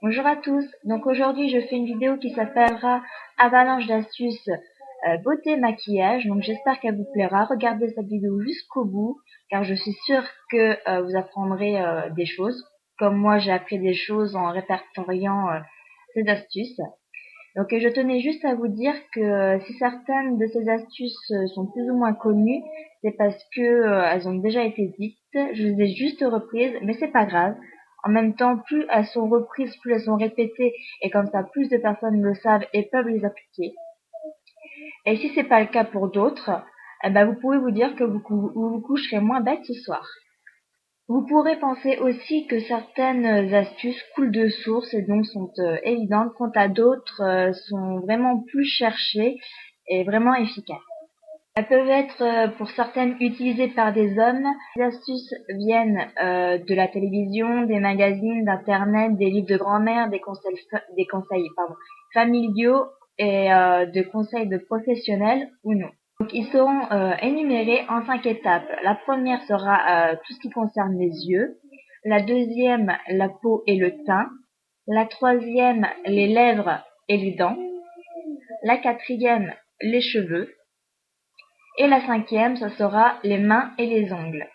Bonjour à tous, donc aujourd'hui je fais une vidéo qui s'appellera Avalanche d'astuces beauté maquillage, donc j'espère qu'elle vous plaira. Regardez cette vidéo jusqu'au bout car je suis sûre que vous apprendrez des choses, comme moi j'ai appris des choses en répertoriant ces astuces. Donc je tenais juste à vous dire que si certaines de ces astuces sont plus ou moins connues, c'est parce que elles ont déjà été dites, je les ai juste reprises, mais c'est pas grave. En même temps, plus elles sont reprises, plus elles sont répétées, et comme ça, plus de personnes le savent et peuvent les appliquer. Et si c'est pas le cas pour d'autres, eh ben vous pouvez vous dire que vous coucherez moins bête ce soir. Vous pourrez penser aussi que certaines astuces coulent de source et donc sont évidentes, quant à d'autres sont vraiment plus cherchées et vraiment efficaces. Elles peuvent être pour certaines utilisées par des hommes. Les astuces viennent de la télévision, des magazines, d'internet, des livres de grand-mère, des conseils familiaux et de conseils de professionnels ou non. Donc, ils seront énumérés en 5 étapes. La première sera tout ce qui concerne les yeux. La deuxième, la peau et le teint. La troisième, les lèvres et les dents. La quatrième, les cheveux. Et la cinquième, ça sera les mains et les ongles.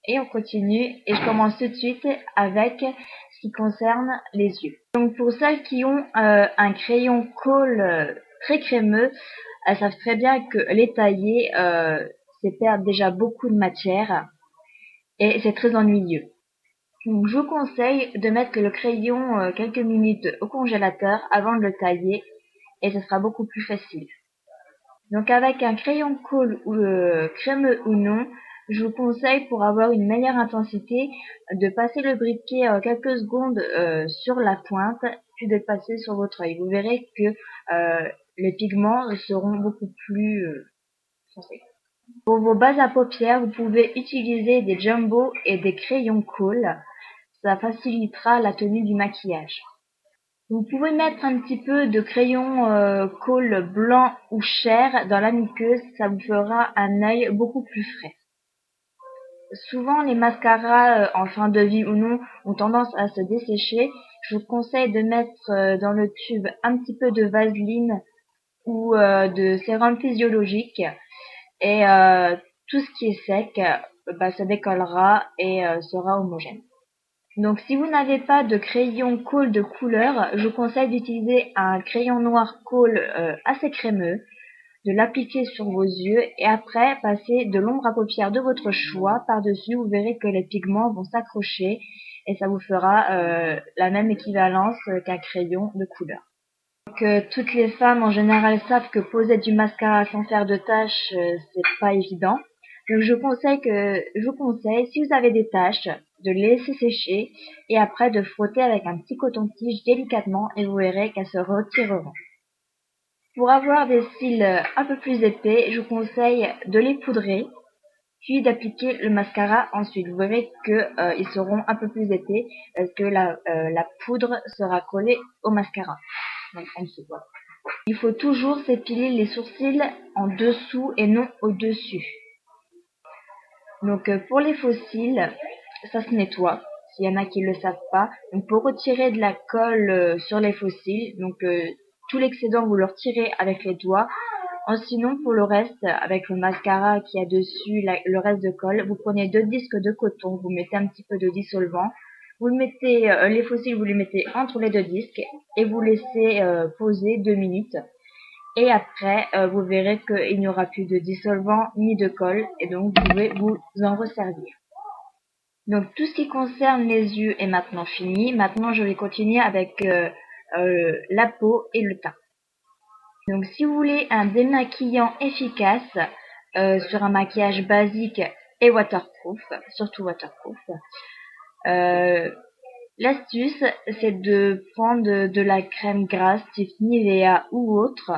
Et on continue, et je commence tout de suite avec ce qui concerne les yeux. Donc pour celles qui ont un crayon colle très crémeux, elles savent très bien que les tailler, c'est perdre déjà beaucoup de matière et c'est très ennuyeux. Donc je vous conseille de mettre le crayon quelques minutes au congélateur avant de le tailler et ce sera beaucoup plus facile. Donc avec un crayon colle ou crémeux ou non, je vous conseille pour avoir une meilleure intensité de passer le briquet quelques secondes sur la pointe, puis de le passer sur votre œil. Vous verrez que les pigments seront beaucoup plus foncés. Pour vos bases à paupières, vous pouvez utiliser des jumbo et des crayons colle. Ça facilitera la tenue du maquillage. Vous pouvez mettre un petit peu de crayon colle blanc ou chair dans la muqueuse, ça vous fera un œil beaucoup plus frais. Souvent les mascaras en fin de vie ou non ont tendance à se dessécher. Je vous conseille de mettre dans le tube un petit peu de vaseline ou de sérum physiologique et tout ce qui est sec ça décollera et sera homogène. Donc si vous n'avez pas de crayon colle de couleur, je vous conseille d'utiliser un crayon noir colle assez crémeux, de l'appliquer sur vos yeux et après passer de l'ombre à paupières de votre choix par-dessus. Vous verrez que les pigments vont s'accrocher et ça vous fera la même équivalence qu'un crayon de couleur. Donc toutes les femmes en général savent que poser du mascara sans faire de taches, c'est pas évident. Donc je vous conseille, si vous avez des taches, de les laisser sécher et après de frotter avec un petit coton-tige délicatement et vous verrez qu'elles se retireront. Pour avoir des cils un peu plus épais, je vous conseille de les poudrer, puis d'appliquer le mascara ensuite. Vous verrez que ils seront un peu plus épais parce que la poudre sera collée au mascara. Donc en dessous, voilà. Il faut toujours s'épiler les sourcils en dessous et non au-dessus. Donc pour les faux cils, ça se nettoie, s'il y en a qui le savent pas. Donc pour retirer de la colle sur les faux cils, tout l'excédent vous le retirez avec les doigts. Sinon pour le reste, avec le mascara qui a dessus le reste de colle, vous prenez 2 disques de coton, vous mettez un petit peu de dissolvant, vous le mettez, les faux cils vous les mettez entre les 2 disques et vous laissez poser 2 minutes. Et après, vous verrez qu'il n'y aura plus de dissolvant ni de colle et donc vous pouvez vous en resservir. Donc tout ce qui concerne les yeux est maintenant fini. Maintenant, je vais continuer avec la peau et le teint. Donc si vous voulez un démaquillant efficace sur un maquillage basique et waterproof, surtout waterproof, l'astuce c'est de prendre de la crème grasse type Nivea ou autre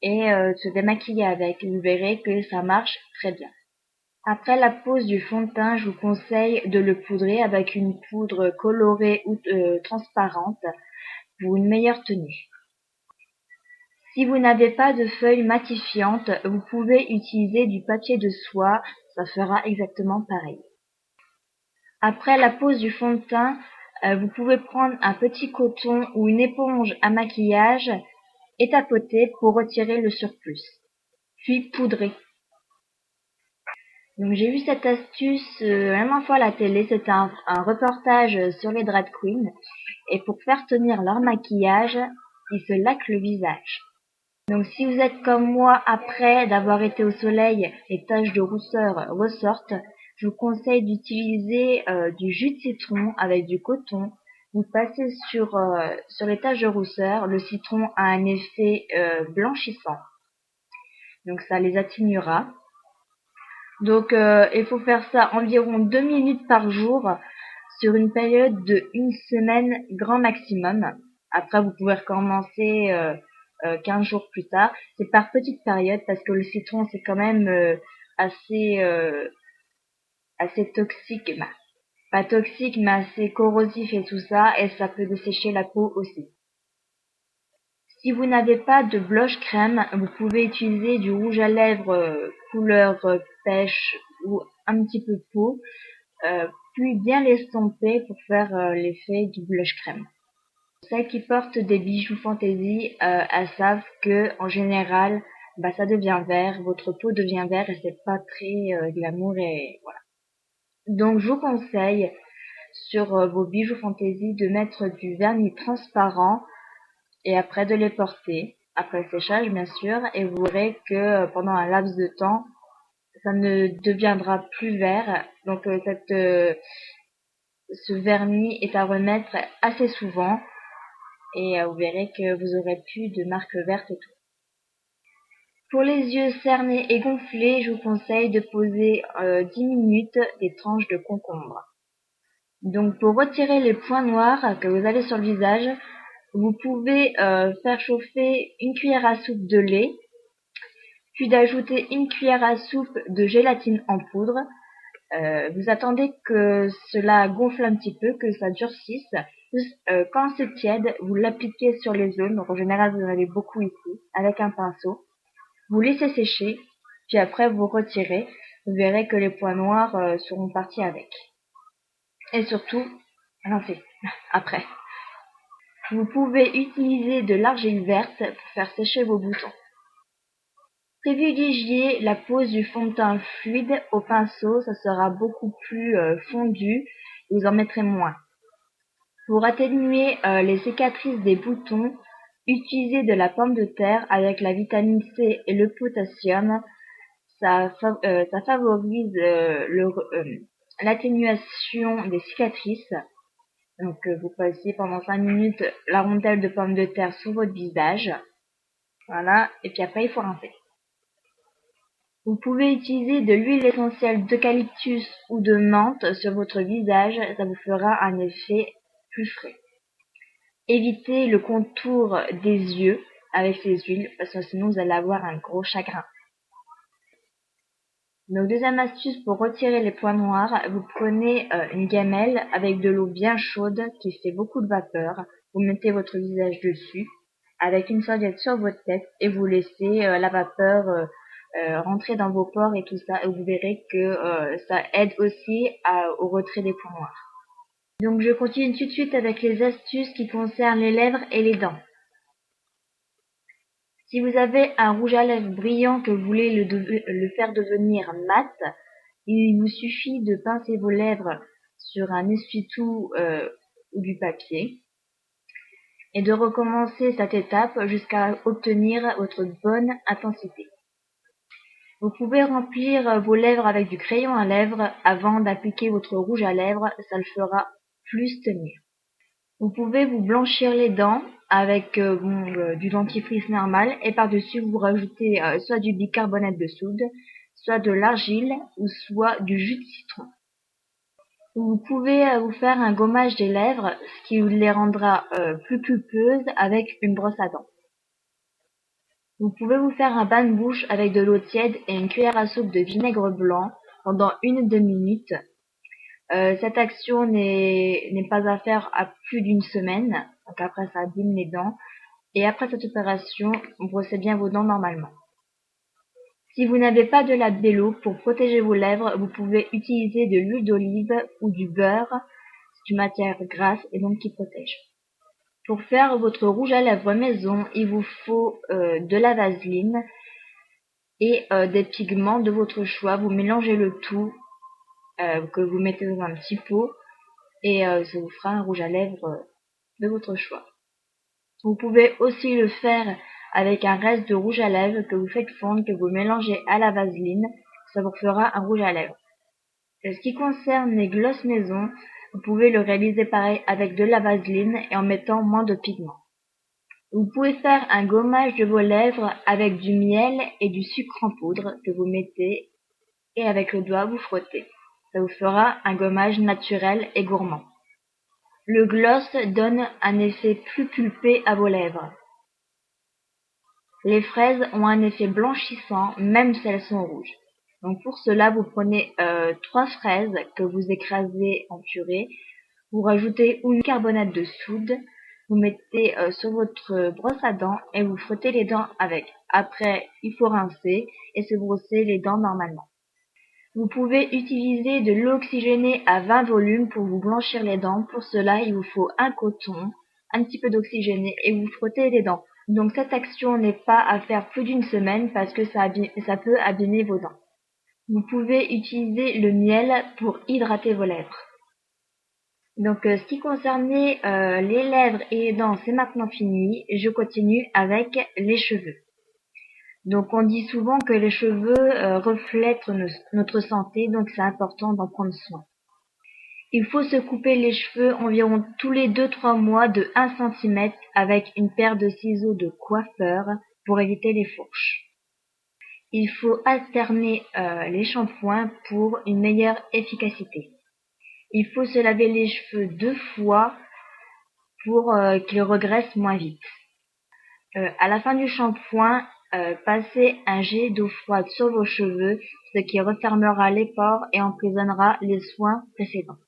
et se démaquiller avec. Vous verrez que ça marche très bien. Après la pose du fond de teint, je vous conseille de le poudrer avec une poudre colorée ou transparente pour une meilleure tenue. Si vous n'avez pas de feuilles matifiantes, vous pouvez utiliser du papier de soie, ça fera exactement pareil. Après la pose du fond de teint, Vous pouvez prendre un petit coton ou une éponge à maquillage et tapoter pour retirer le surplus, puis poudrer. Donc j'ai vu cette astuce la dernière fois à la télé, c'était un reportage sur les drag queens, et pour faire tenir leur maquillage, ils se laquent le visage. Donc si vous êtes comme moi après d'avoir été au soleil, les taches de rousseur ressortent, je vous conseille d'utiliser du jus de citron avec du coton. Vous passez sur les taches de rousseur, le citron a un effet blanchissant, donc ça les atténuera. Donc il faut faire ça environ 2 minutes par jour sur une période de 1 semaine grand maximum. Après vous pouvez recommencer 15 jours plus tard. C'est par petite période parce que le citron c'est quand même assez toxique, bah, pas toxique mais assez corrosif et tout ça, et ça peut dessécher la peau aussi. Si vous n'avez pas de blush crème, vous pouvez utiliser du rouge à lèvres couleur pêche ou un petit peu peau, puis bien l'estomper pour faire l'effet du blush crème. Celles qui portent des bijoux fantaisie, elles savent que en général, bah, ça devient vert, votre peau devient vert et c'est pas très glamour et voilà. Donc je vous conseille sur vos bijoux fantaisie de mettre du vernis transparent et après de les porter, après séchage bien sûr, et vous verrez que pendant un laps de temps, ça ne deviendra plus vert. Donc ce vernis est à remettre assez souvent et vous verrez que vous aurez plus de marques vertes et tout. Pour les yeux cernés et gonflés, je vous conseille de poser 10 minutes des tranches de concombre. Donc pour retirer les points noirs que vous avez sur le visage, vous pouvez faire chauffer une cuillère à soupe de lait, puis d'ajouter une cuillère à soupe de gélatine en poudre. Vous attendez que cela gonfle un petit peu, que ça durcisse. Quand c'est tiède, vous l'appliquez sur les zones, donc en général vous en avez beaucoup ici, avec un pinceau. Vous laissez sécher, puis après vous retirez. Vous verrez que les points noirs seront partis avec. Et surtout, rincez après. Vous pouvez utiliser de l'argile verte pour faire sécher vos boutons. Privilégiez la pose du fond de teint fluide au pinceau, ça sera beaucoup plus fondu et vous en mettrez moins. Pour atténuer les cicatrices des boutons, utilisez de la pomme de terre avec la vitamine C et le potassium. Ça favorise l'atténuation des cicatrices. Donc vous passez pendant 5 minutes la rondelle de pomme de terre sur votre visage. Voilà, et puis après il faut rincer. Vous pouvez utiliser de l'huile essentielle d'eucalyptus ou de menthe sur votre visage, ça vous fera un effet plus frais. Évitez le contour des yeux avec ces huiles, parce que sinon vous allez avoir un gros chagrin. Donc deuxième astuce pour retirer les points noirs, vous prenez une gamelle avec de l'eau bien chaude qui fait beaucoup de vapeur, vous mettez votre visage dessus, avec une serviette sur votre tête et vous laissez la vapeur rentrer dans vos pores et tout ça, et vous verrez que ça aide aussi au retrait des points noirs. Donc je continue tout de suite avec les astuces qui concernent les lèvres et les dents. Si vous avez un rouge à lèvres brillant que vous voulez le faire devenir mat, il vous suffit de pincer vos lèvres sur un essuie-tout ou du papier et de recommencer cette étape jusqu'à obtenir votre bonne intensité. Vous pouvez remplir vos lèvres avec du crayon à lèvres avant d'appliquer votre rouge à lèvres, ça le fera plus tenir. Vous pouvez vous blanchir les dents avec du dentifrice normal et par-dessus vous rajoutez soit du bicarbonate de soude, soit de l'argile ou soit du jus de citron. Vous pouvez vous faire un gommage des lèvres, ce qui les rendra plus pulpeuses avec une brosse à dents. Vous pouvez vous faire un bain de bouche avec de l'eau tiède et une cuillère à soupe de vinaigre blanc pendant 1-2 minutes. Cette action n'est pas à faire à plus d'une semaine, donc après ça abîme les dents. Et après cette opération, vous brossez bien vos dents normalement. Si vous n'avez pas de labello pour protéger vos lèvres, vous pouvez utiliser de l'huile d'olive ou du beurre. d'une matière grasse et donc qui protège. Pour faire votre rouge à lèvres maison, il vous faut de la vaseline et des pigments de votre choix. Vous mélangez le tout, que vous mettez dans un petit pot, et ça vous fera un rouge à lèvres de votre choix. Vous pouvez aussi le faire avec un reste de rouge à lèvres que vous faites fondre, que vous mélangez à la vaseline, ça vous fera un rouge à lèvres. Ce qui concerne les glosses maison, vous pouvez le réaliser pareil avec de la vaseline et en mettant moins de pigments. Vous pouvez faire un gommage de vos lèvres avec du miel et du sucre en poudre que vous mettez et avec le doigt vous frottez. Ça vous fera un gommage naturel et gourmand. Le gloss donne un effet plus pulpé à vos lèvres. Les fraises ont un effet blanchissant même si elles sont rouges. Donc pour cela, vous prenez 3 fraises que vous écrasez en purée, vous rajoutez une carbonate de soude, vous mettez sur votre brosse à dents et vous frottez les dents avec. Après, il faut rincer et se brosser les dents normalement. Vous pouvez utiliser de l'eau oxygénée à 20 volumes pour vous blanchir les dents. Pour cela, il vous faut un coton, un petit peu d'oxygéné et vous frottez les dents. Donc cette action n'est pas à faire plus d'une semaine parce que ça peut abîmer vos dents. Vous pouvez utiliser le miel pour hydrater vos lèvres. Donc ce qui concernait les lèvres et les dents, c'est maintenant fini. Je continue avec les cheveux. Donc on dit souvent que les cheveux reflètent notre santé, donc c'est important d'en prendre soin. Il faut se couper les cheveux environ tous les 2-3 mois de 1 cm avec une paire de ciseaux de coiffeur pour éviter les fourches. Il faut alterner les shampoings pour une meilleure efficacité. Il faut se laver les cheveux 2 fois pour qu'ils regraissent moins vite. À la fin du shampoing, passez un jet d'eau froide sur vos cheveux, ce qui refermera les pores et emprisonnera les soins précédents.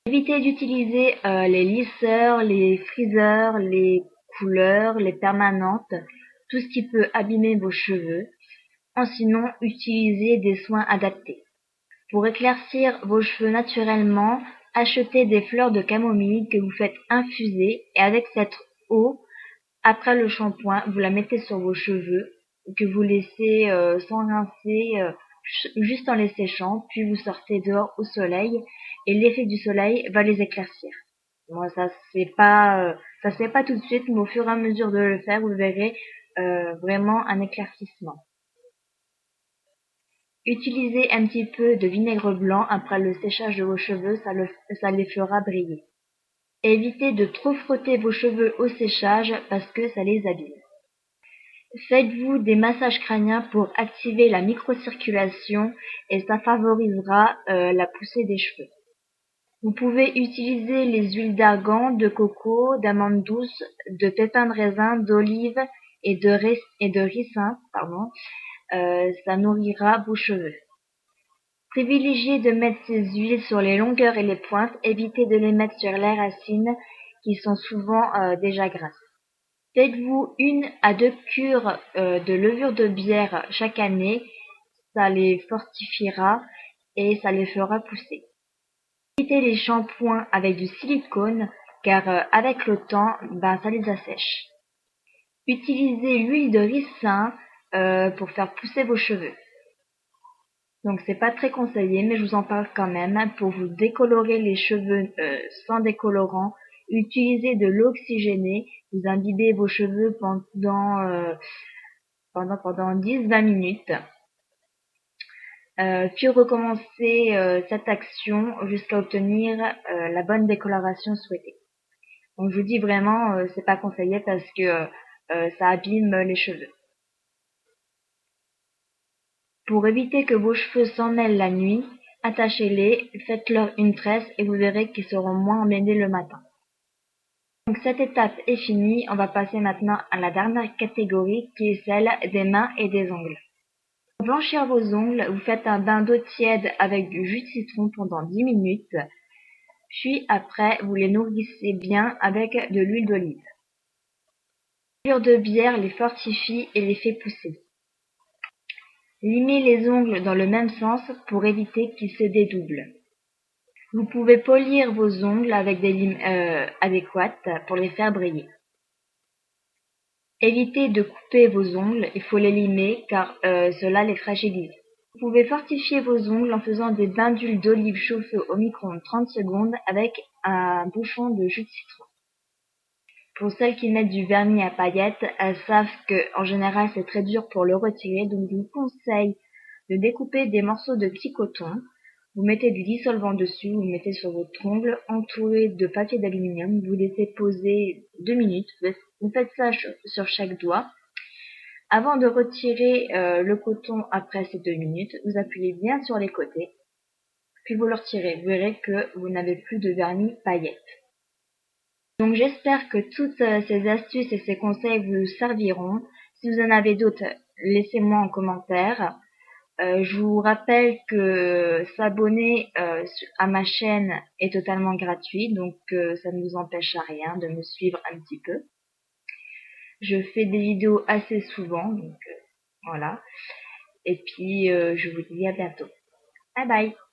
Évitez d'utiliser les lisseurs, les friseurs, les couleurs, les permanentes, tout ce qui peut abîmer vos cheveux. Sinon, utilisez des soins adaptés. Pour éclaircir vos cheveux naturellement, achetez des fleurs de camomille que vous faites infuser et avec cette eau, après le shampoing, vous la mettez sur vos cheveux, que vous laissez sans rincer, juste en les séchant, puis vous sortez dehors au soleil, et l'effet du soleil va les éclaircir. Bon, ça se fait pas tout de suite, mais au fur et à mesure de le faire, vous verrez vraiment un éclaircissement. Utilisez un petit peu de vinaigre blanc après le séchage de vos cheveux, ça les fera briller. Évitez de trop frotter vos cheveux au séchage parce que ça les abîme. Faites-vous des massages crâniens pour activer la microcirculation et ça favorisera la poussée des cheveux. Vous pouvez utiliser les huiles d'argan, de coco, d'amandes douces, de pépins de raisin, d'olive et de ricin, ça nourrira vos cheveux. Privilégiez de mettre ces huiles sur les longueurs et les pointes, évitez de les mettre sur les racines qui sont souvent déjà grasses. Faites-vous 1 à 2 cures de levure de bière chaque année, ça les fortifiera et ça les fera pousser. Évitez les shampoings avec du silicone car avec le temps, ça les assèche. Utilisez l'huile de ricin pour faire pousser vos cheveux. Donc c'est pas très conseillé, mais je vous en parle quand même. Pour vous décolorer les cheveux sans décolorant, utilisez de l'eau oxygénée. Vous imbibez vos cheveux pendant 10-20 minutes. Puis recommencez cette action jusqu'à obtenir la bonne décoloration souhaitée. Donc je vous dis vraiment, c'est pas conseillé parce que ça abîme les cheveux. Pour éviter que vos cheveux s'en mêlent la nuit, attachez-les, faites-leur une tresse et vous verrez qu'ils seront moins emmêlés le matin. Donc cette étape est finie, on va passer maintenant à la dernière catégorie qui est celle des mains et des ongles. Pour blanchir vos ongles, vous faites un bain d'eau tiède avec du jus de citron pendant 10 minutes, puis après vous les nourrissez bien avec de l'huile d'olive. L'huile de bière les fortifie et les fait pousser. Limez les ongles dans le même sens pour éviter qu'ils se dédoublent. Vous pouvez polir vos ongles avec des limes adéquates pour les faire briller. Évitez de couper vos ongles, il faut les limer car cela les fragilise. Vous pouvez fortifier vos ongles en faisant des bains d'huile d'olive chauffés au micro-ondes 30 secondes avec un bouchon de jus de citron. Pour celles qui mettent du vernis à paillettes, elles savent que en général c'est très dur pour le retirer, donc je vous conseille de découper des morceaux de petit coton. Vous mettez du dissolvant dessus, vous le mettez sur votre ongle entouré de papier d'aluminium, vous laissez poser 2 minutes, vous faites ça sur chaque doigt. Avant de retirer le coton après ces 2 minutes, vous appuyez bien sur les côtés, puis vous le retirez. Vous verrez que vous n'avez plus de vernis paillettes. Donc j'espère que toutes ces astuces et ces conseils vous serviront. Si vous en avez d'autres, laissez-moi en commentaire. Je vous rappelle que s'abonner à ma chaîne est totalement gratuit, donc ça ne vous empêche à rien de me suivre un petit peu. Je fais des vidéos assez souvent, donc voilà. Et puis je vous dis à bientôt. Bye bye.